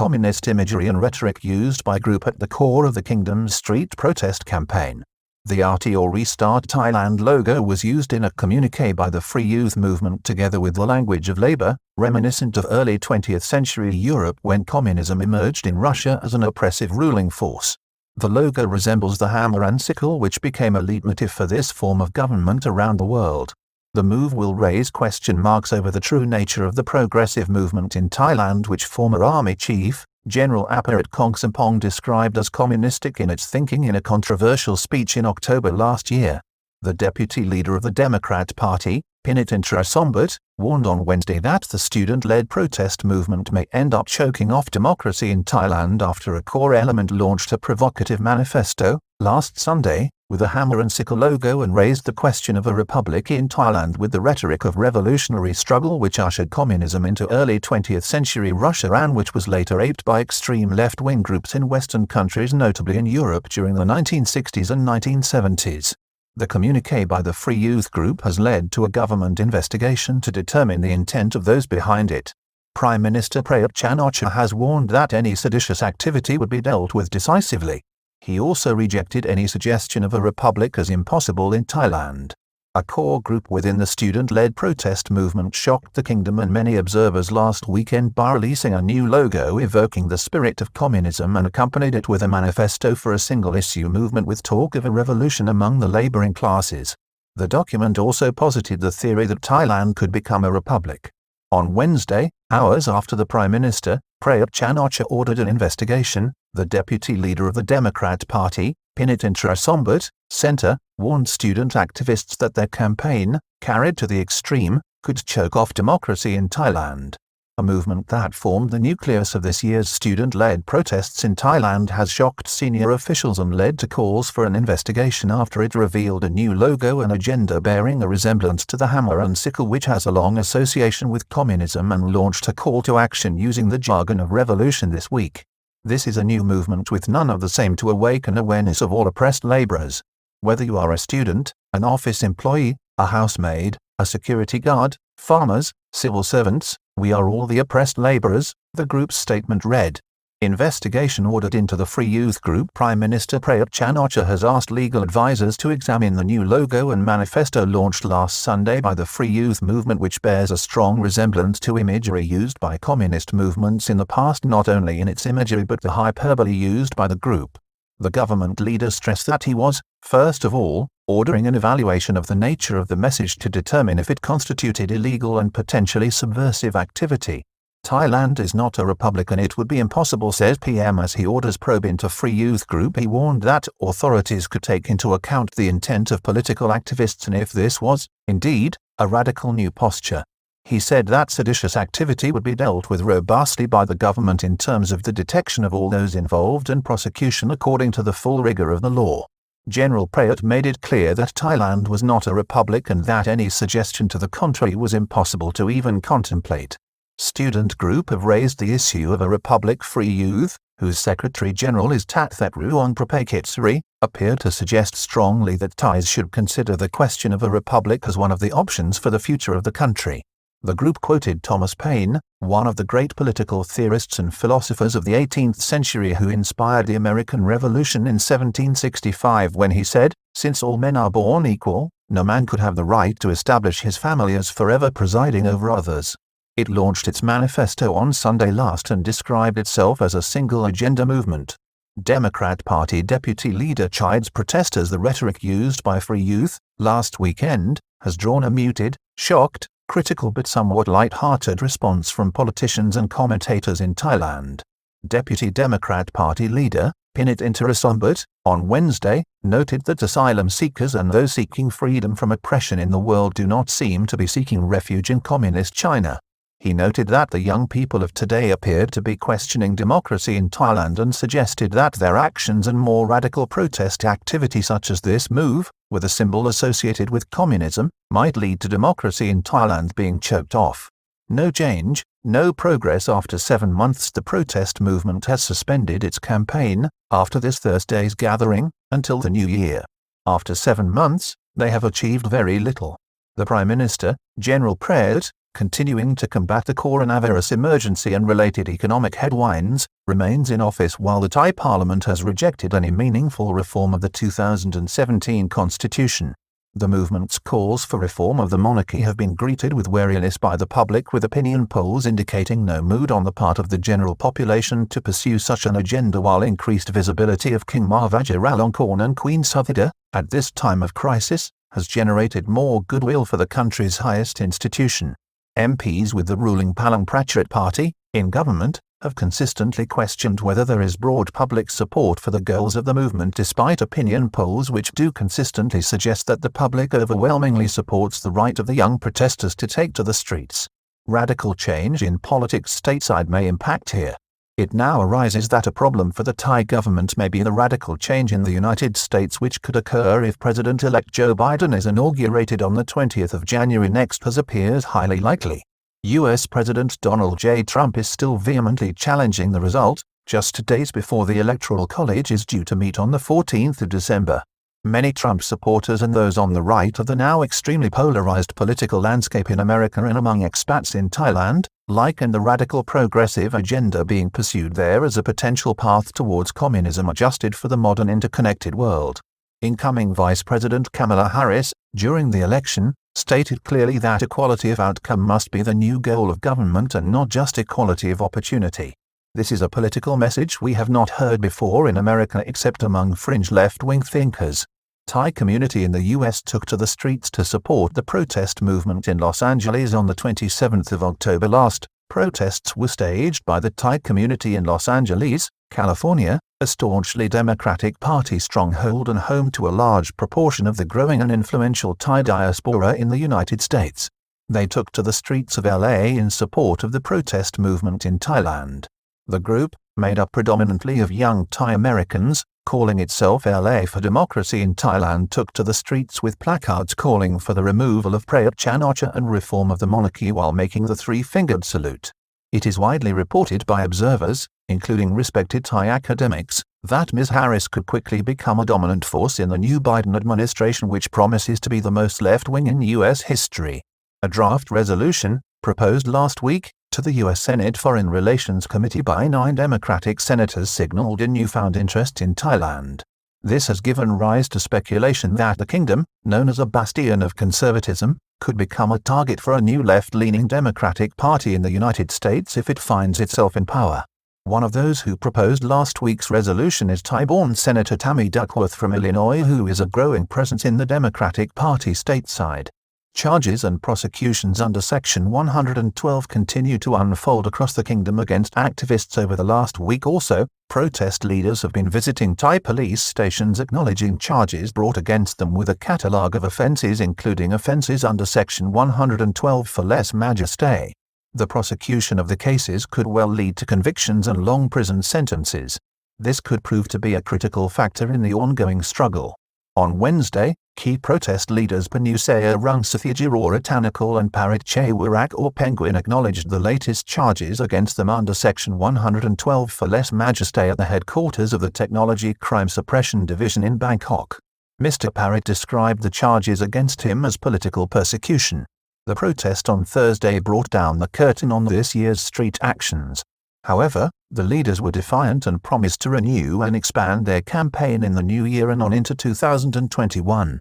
communist imagery and rhetoric used by group at the core of the kingdom's street protest campaign. The RT or Restart Thailand logo was used in a communiqué by the Free Youth movement together with the language of labor, reminiscent of early 20th century Europe when communism emerged in Russia as an oppressive ruling force. The logo resembles the hammer and sickle which became a leitmotiv for this form of government around the world. The move will raise question marks over the true nature of the progressive movement in Thailand, which former Army Chief, General Apirat Kongsompong described as communistic in its thinking in a controversial speech in October last year. The deputy leader of the Democrat Party, Apirat Kongsompong, warned on Wednesday that the student-led protest movement may end up choking off democracy in Thailand after a core element launched a provocative manifesto, last Sunday, with a hammer and sickle logo and raised the question of a republic in Thailand with the rhetoric of revolutionary struggle which ushered communism into early 20th century Russia and which was later aped by extreme left-wing groups in Western countries, notably in Europe during the 1960s and 1970s. The communiqué by the Free Youth group has led to a government investigation to determine the intent of those behind it. Prime Minister Prayut Chan-o-cha has warned that any seditious activity would be dealt with decisively. He also rejected any suggestion of a republic as impossible in Thailand. A core group within the student-led protest movement shocked the kingdom and many observers last weekend by releasing a new logo evoking the spirit of communism and accompanied it with a manifesto for a single-issue movement with talk of a revolution among the laboring classes. The document also posited the theory that Thailand could become a republic. On Wednesday, hours after the Prime Minister, Prayut Chan-o-cha ordered an investigation, the deputy leader of the Democrat Party, Apirat Kongsompong, Centre, warned student activists that their campaign, carried to the extreme, could choke off democracy in Thailand. A movement that formed the nucleus of this year's student-led protests in Thailand has shocked senior officials and led to calls for an investigation after it revealed a new logo and agenda bearing a resemblance to the hammer and sickle which has a long association with communism and launched a call to action using the jargon of revolution this week. This is a new movement with none of the same to awaken awareness of all oppressed laborers. Whether you are a student, an office employee, a housemaid, a security guard, farmers, civil servants, we are all the oppressed laborers, the group's statement read. Investigation ordered into the Free Youth group. Prime Minister Prayut Chan-o-cha has asked legal advisors to examine the new logo and manifesto launched last Sunday by the Free Youth movement, which bears a strong resemblance to imagery used by communist movements in the past, not only in its imagery but the hyperbole used by the group. The government leader stressed that he was, first of all, ordering an evaluation of the nature of the message to determine if it constituted illegal and potentially subversive activity. Thailand is not a republic and it would be impossible, says PM as he orders probe into Free Youth group. He warned that authorities could take into account the intent of political activists and if this was, indeed, a radical new posture. He said that seditious activity would be dealt with robustly by the government in terms of the detection of all those involved and prosecution according to the full rigor of the law. General Prayut made it clear that Thailand was not a republic and that any suggestion to the contrary was impossible to even contemplate. Student group have raised the issue of a republic. Free Youth, whose Secretary General is Thathat Ruangprapakitsari, appeared to suggest strongly that Thais should consider the question of a republic as one of the options for the future of the country. The group quoted Thomas Paine, one of the great political theorists and philosophers of the 18th century who inspired the American Revolution in 1765 when he said, "Since all men are born equal, no man could have the right to establish his family as forever presiding over others." It launched its manifesto on Sunday last and described itself as a single-agenda movement. Democrat Party Deputy Leader chides protesters the rhetoric used by Free Youth, last weekend, has drawn a muted, shocked, critical but somewhat light-hearted response from politicians and commentators in Thailand. Deputy Democrat Party Leader, Apirat Kongsompong, on Wednesday, noted that asylum seekers and those seeking freedom from oppression in the world do not seem to be seeking refuge in communist China. He noted that the young people of today appeared to be questioning democracy in Thailand and suggested that their actions and more radical protest activity such as this move, with a symbol associated with communism, might lead to democracy in Thailand being choked off. No change, no progress. After 7 months, the protest movement has suspended its campaign, after this Thursday's gathering, until the new year. After 7 months, they have achieved very little. The Prime Minister, General Prayut, continuing to combat the coronavirus emergency and related economic headwinds, remains in office while the Thai Parliament has rejected any meaningful reform of the 2017 constitution. The movement's calls for reform of the monarchy have been greeted with wariness by the public, with opinion polls indicating no mood on the part of the general population to pursue such an agenda, while increased visibility of King Ma Vajiralongkorn and Queen Suthida, at this time of crisis, has generated more goodwill for the country's highest institution. MPs with the ruling Palang Pracharat Party, in government, have consistently questioned whether there is broad public support for the goals of the movement, despite opinion polls which do consistently suggest that the public overwhelmingly supports the right of the young protesters to take to the streets. Radical change in politics stateside may impact here. It now arises that a problem for the Thai government may be the radical change in the United States which could occur if President-elect Joe Biden is inaugurated on the 20th of January next, as appears highly likely. U.S. President Donald J. Trump is still vehemently challenging the result, just days before the Electoral College is due to meet on the 14th of December. Many Trump supporters and those on the right of the now extremely polarized political landscape in America and among expats in Thailand, liken the radical progressive agenda being pursued there as a potential path towards communism adjusted for the modern interconnected world. Incoming Vice President Kamala Harris, during the election, stated clearly that equality of outcome must be the new goal of government and not just equality of opportunity. This is a political message we have not heard before in America except among fringe left-wing thinkers. Thai community in the U.S. took to the streets to support the protest movement in Los Angeles on the 27th of October last. Protests were staged by the Thai community in Los Angeles, California, a staunchly Democratic Party stronghold and home to a large proportion of the growing and influential Thai diaspora in the United States. They took to the streets of LA in support of the protest movement in Thailand. The group, made up predominantly of young Thai Americans, calling itself LA for Democracy in Thailand, took to the streets with placards calling for the removal of Prayut Chan-o-cha and reform of the monarchy while making the three-fingered salute. It is widely reported by observers, including respected Thai academics, that Ms. Harris could quickly become a dominant force in the new Biden administration, which promises to be the most left-wing in U.S. history. A draft resolution, proposed last week, to the U.S. Senate Foreign Relations Committee by 9 Democratic senators signaled a newfound interest in Thailand. This has given rise to speculation that the kingdom, known as a bastion of conservatism, could become a target for a new left-leaning Democratic Party in the United States if it finds itself in power. One of those who proposed last week's resolution is Thai-born Senator Tammy Duckworth from Illinois, who is a growing presence in the Democratic Party stateside. Charges and prosecutions under Section 112 continue to unfold across the kingdom against activists. Over the last week or so, protest leaders have been visiting Thai police stations acknowledging charges brought against them, with a catalogue of offences including offences under Section 112 for lèse majesté. The prosecution of the cases could well lead to convictions and long prison sentences. This could prove to be a critical factor in the ongoing struggle. On Wednesday, key protest leaders Panusaya Rungsathirora Tanakul and Parit Chawarak or Penguin acknowledged the latest charges against them under Section 112 for lèse majesté at the headquarters of the Technology Crime Suppression Division in Bangkok. Mr. Parit described the charges against him as political persecution. The protest on Thursday brought down the curtain on this year's street actions. However, the leaders were defiant and promised to renew and expand their campaign in the new year and on into 2021.